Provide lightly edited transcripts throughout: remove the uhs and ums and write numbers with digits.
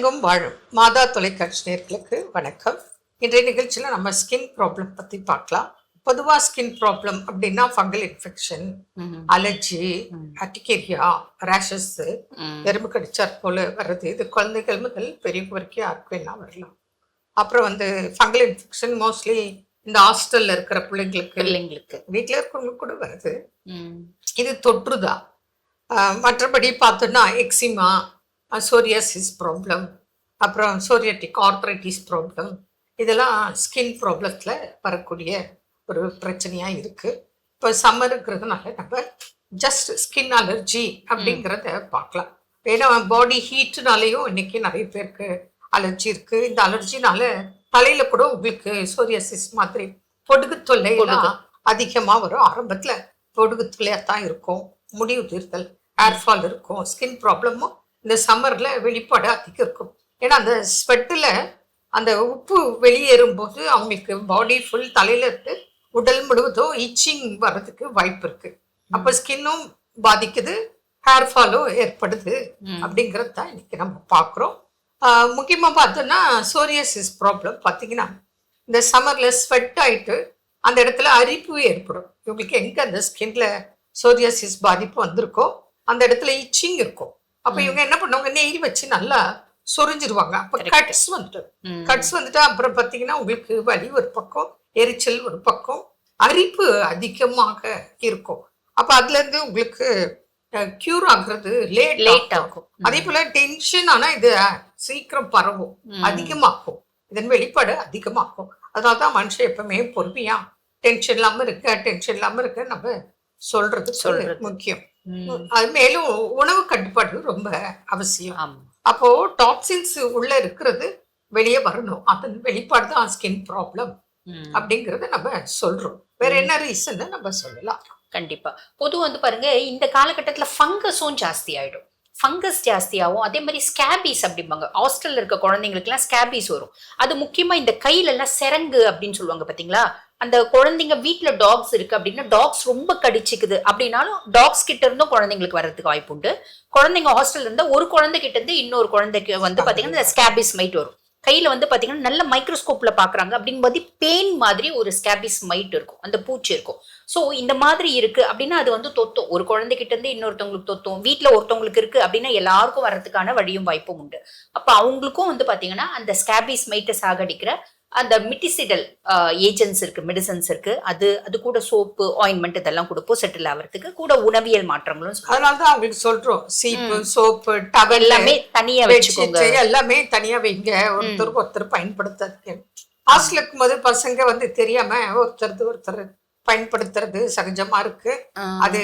உலகெங்கும் வாழும் மாதா தொலைக்காட்சி நேயர்களுக்கு வணக்கம். இன்றைய நிகழ்ச்சியில் நம்ம ஸ்கின் ப்ராப்ளம் பற்றி பார்க்கலாம். பொதுவாக ஸ்கின் ப்ராப்ளம் அப்படின்னா ஃபங்கல் இன்ஃபெக்ஷன், அலர்ஜி, அட்டிகேரியா, ரேஷஸ், எறும்பு கடிச்சார் போல வர்றது. இது குழந்தைகள் முதல் பெரியவங்க வரைக்கும் யாருக்கு வேணா வரலாம். அப்புறம் ஃபங்கல் இன்ஃபெக்ஷன் மோஸ்ட்லி இந்த ஹாஸ்டல்ல இருக்கிற பிள்ளைங்களுக்கு வீட்டில் இருக்கிறவங்க கூட வருது. இது தொற்றுதான். மற்றபடி பார்த்தோன்னா எக்ஸிமா, சோரியாசிஸ் ப்ராப்ளம், அப்புறம் சோரியாட்டிக் ஆர்த்ரைட்டிஸ் ப்ராப்ளம், இதெல்லாம் ஸ்கின் ப்ராப்ளத்தில் வரக்கூடிய ஒரு பிரச்சனையாக இருக்குது. இப்போ சம்மர் இருக்கிறதுனால நம்ம ஜஸ்ட் ஸ்கின் அலர்ஜி அப்படிங்கிறத பார்க்கலாம். ஏன்னா பாடி ஹீட்டுனாலேயும் இன்னைக்கு நிறைய பேருக்கு அலர்ஜி இருக்குது. இந்த அலர்ஜினால தலையில் கூட உங்களுக்கு சோரியாசிஸ் மாதிரி பொடுகு தொல்லையெல்லாம் அதிகமாக வரும். ஆரம்பத்தில் பொடுகு தொல்லையாக தான் இருக்கும், முடி உதிர்தல், ஹேர்ஃபால் இருக்கும். ஸ்கின் ப்ராப்ளமும் இந்த சம்மர்ல வெளிப்பாடு அதிகம் இருக்கும். ஏன்னா அந்த ஸ்வெட்டில் அந்த உப்பு வெளியேறும் போது அவங்களுக்கு பாடி ஃபுல் தலையில இருந்து உடல் முழுவதும் இச்சிங் வர்றதுக்கு வாய்ப்பு இருக்கு. அப்போ ஸ்கின்னும் பாதிக்குது, ஹேர்ஃபாலும் ஏற்படுது. அப்படிங்கிறது தான் இன்னைக்கு நம்ம பார்க்குறோம். முக்கியமாக பார்த்தோன்னா சோரியாசிஸ் ப்ராப்ளம் பார்த்தீங்கன்னா இந்த சம்மர்ல ஸ்வெட் ஆயிட்டு அந்த இடத்துல அரிப்பு ஏற்படும். இவங்களுக்கு எங்கே அந்த ஸ்கின்ல சோரியாசிஸ் பாதிப்பு வந்திருக்கோ அந்த இடத்துல இச்சிங் இருக்கும். அப்ப இவங்க என்ன பண்ணுவாங்க, நெய் வச்சு நல்லா சொரிஞ்சிருவாங்க. அப்ப கட்ஸ் வந்துட்டு அப்புறம் பாத்தீங்கன்னா உங்களுக்கு வலி ஒரு பக்கம், எரிச்சல் ஒரு பக்கம், அரிப்பு அதிகமாக இருக்கும். அப்ப அதுல இருந்து உங்களுக்கு கியூர் ஆகுறது லேட் ஆகும். அதே போல டென்ஷன் ஆனா இது சீக்கிரம் பரவும், அதிகமாகும், இதன் வெளிப்பாடு அதிகமாகும். அதனாலதான் மனுஷன் எப்பவுமே பொறுமையா டென்ஷன் இல்லாம இருக்க நம்ம சொல்றது முக்கியம். அது மேலும் உணவு கட்டுப்பாடு ரொம்ப அவசியம். அப்போ டாக்ஸின்ஸ் உள்ள இருக்கிறது வெளியே வரணும். அதன் வெளிப்பாடு தான் ஸ்கின் ப்ராப்ளம் அப்படிங்கறத நம்ம சொல்றோம். வேற என்ன ரீசன் நம்ம சொல்லலாம். கண்டிப்பா. பொதுவாக பாருங்க, இந்த காலகட்டத்துல ஃபங்கஸும் ஜாஸ்தி ஆயிடும். ஃபங்கஸ் ஜாஸ்தியாகும். அதே மாதிரி ஸ்கேபிஸ் அப்படிம்பாங்க. ஹாஸ்டல்ல இருக்க குழந்தைங்களுக்கு எல்லாம் ஸ்கேபிஸ் வரும். அது முக்கியமா இந்த கையில எல்லாம் செரங்கு அப்படின்னு சொல்லுவாங்க பாத்தீங்களா. அந்த குழந்தைங்க வீட்டுல டாக்ஸ் இருக்கு அப்படின்னா டாக்ஸ் ரொம்ப கடிச்சிக்குது அப்படின்னாலும் டாக்ஸ் கிட்ட இருந்தும் குழந்தைங்களுக்கு வர்றதுக்கு வாய்ப்பு உண்டு. குழந்தைங்க ஹாஸ்டல்ல இருந்தா ஒரு குழந்தை கிட்ட இருந்து இன்னொரு குழந்தைக்கு பாத்தீங்கன்னா இந்த ஸ்கேபிஸ் மைட் வரும். கையில பாத்தீங்கன்னா நல்ல மைக்ரோஸ்கோப்ல பாக்குறாங்க அப்படின்போது பேன் மாதிரி ஒரு ஸ்கேபிஸ் மைட் இருக்கும், அந்த பூச்சி இருக்கும். சோ இந்த மாதிரி இருக்கு அப்படின்னா அது தொத்தும். ஒரு குழந்தைகிட்ட இருந்து இன்னொருத்தவங்களுக்கு தொத்தும். வீட்டுல ஒருத்தவங்களுக்கு இருக்கு அப்படின்னா எல்லாருக்கும் வர்றதுக்கான வழியும் வாய்ப்பும் உண்டு. அப்ப அவங்களுக்கும் பாத்தீங்கன்னா அந்த ஸ்கேபிஸ் மைட்டை சாகடிக்கிற அந்த மிட்டிசிடல் ஏஜென்ட்ஸ் இருக்கு, மெடிசன்ஸ் இருக்கு. அது கூட சோப்பு, ஆயின்மெண்ட் இதெல்லாம் கொடுப்போம் செட்டில் ஆகிறதுக்கு. கூட உணவியல் மாற்றங்களும். அதனாலதான் அவங்களுக்கு சொல்றோம், சீப்பு, சோப்பு, டவல் எல்லாமே தனியா வச்சுக்கோங்க, எல்லாமே தனியா வைங்க, ஒருத்தர் பயன்படுத்தாது. ஹாஸ்டல் இருக்கும் போது பசங்க தெரியாம ஒருத்தர் பயன்படுத்துறது சகஜமா இருக்கு. அது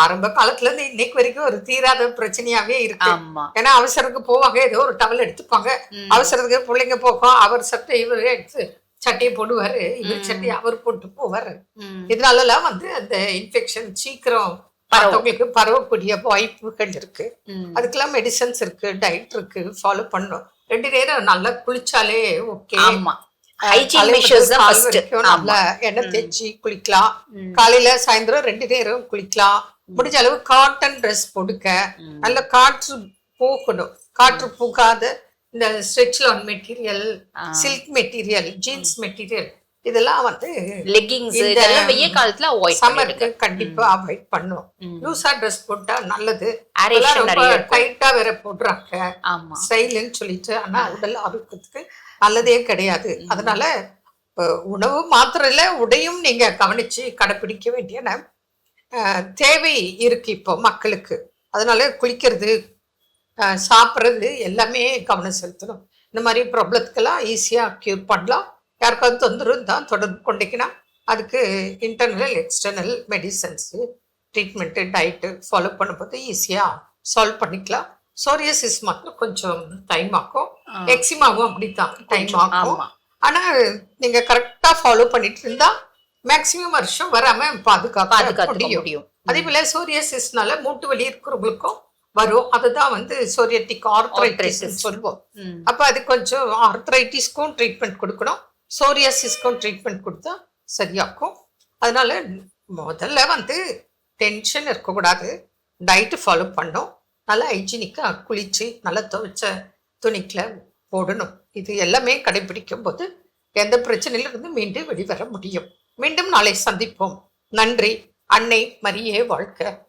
ஆரம்ப காலத்துல இருந்து இன்னைக்கு வரைக்கும் ஒரு தீராத பிரச்சனையாவே இருக்கு. ஏன்னா அவசரத்துக்கு போவாங்க, ஏதோ ஒரு டவல் எடுத்துப்பாங்க, அவசரத்துக்கு பிள்ளைங்க போகும், அவர் சட்டை இவர் எடுத்து சட்டையை போடுவாரு, இவர் சட்டையை அவர் போட்டு போவாரு. இதனாலலாம் அந்த இன்ஃபெக்ஷன் சீக்கிரம் பார்த்தவங்களுக்கு பரவக்கூடிய வாய்ப்புகள் இருக்கு. அதுக்கெல்லாம் மெடிசன்ஸ் இருக்கு, டயட் இருக்கு, ஃபாலோ பண்ணணும். 2 நேரம் நல்லா குளிச்சாலே ஓகே. நல்லா எண்ணெய் தேய்ச்சி குளிக்கலாம். காலையில சாயந்தரம் 2 நேரம் குளிக்கலாம். முடிஞ்ச அளவு காட்டன் ட்ரெஸ் போடுக்க, நல்ல காற்று போகணும். காற்று போகாத இந்த ஸ்ட்ரெச்லான் material, silk material, jeans material, இதெல்லாம் லெகிங்ஸ் இதெல்லாம் வெயில் காலத்துல அவாய்ட் சம்மருக்கு கண்டிப்பா அவாய்ட் பண்ணும். லூசா ட்ரெஸ் போட்டா நல்லது. டைட்டா வேற போடுறாங்க ஸ்டைல்னு சொல்லிட்டு, ஆனா உடல் ஆரோக்கியத்துக்கு நல்லதே கிடையாது. அதனால உணவு மாத்திரம் இல்ல, உடையும் நீங்க கவனிச்சு கடைபிடிக்க வேண்டிய தேவை இருக்கு இப்போ மக்களுக்கு. அதனால குளிக்கிறது, சாப்பிட்றது எல்லாமே கவனம் செலுத்தணும். இந்த மாதிரி ப்ராப்ளத்துக்கெல்லாம் ஈஸியா கியூர் பண்ணலாம். யாருக்காவது தொந்தரவு தான் தொடர்பு கொண்டிங்கன்னா அதுக்கு internal external medicines, treatment, diet follow பண்ணும்போது ஈஸியா சால்வ் பண்ணிக்கலாம். சோரியாசிஸ் மாத்திரம் கொஞ்சம் டைம் ஆகும், எக்ஸிமாவும் அப்படித்தான் டைம் ஆகும். ஆனா நீங்க கரெக்டா ஃபாலோ பண்ணிட்டு இருந்தா மேக்சிமம் வருஷம் வராம பாதுகாக்க முடியும். அதே போல சோரியாசிஸ்னால மூட்டு வலி இருக்கிறவங்களுக்கும் வரும். அதுதான் சோரியாட்டிக் ஆர்த்ரைட்டிஸ் சொல்லுவோம். அப்ப அது கொஞ்சம் ஆர்த்ரைட்டிஸ்க்கும் ட்ரீட்மெண்ட் கொடுக்கணும், சோரியாசிஸ்க்கும் ட்ரீட்மெண்ட் கொடுத்தா சரியாக்கும். அதனால முதல்ல டென்ஷன் இருக்கக்கூடாது, டயட்டு ஃபாலோ பண்ணோம், நல்லா ஹைஜீனிக்கா குளிச்சு நல்லா துவைச்ச துணிக்குல போடணும். இது எல்லாமே கடைபிடிக்கும் போது எந்த பிரச்சனையிலிருந்து மீண்டும் வெளிவர முடியும். மீண்டும் நாளை சந்திப்போம். நன்றி. அன்னை மரியே வாழ்க.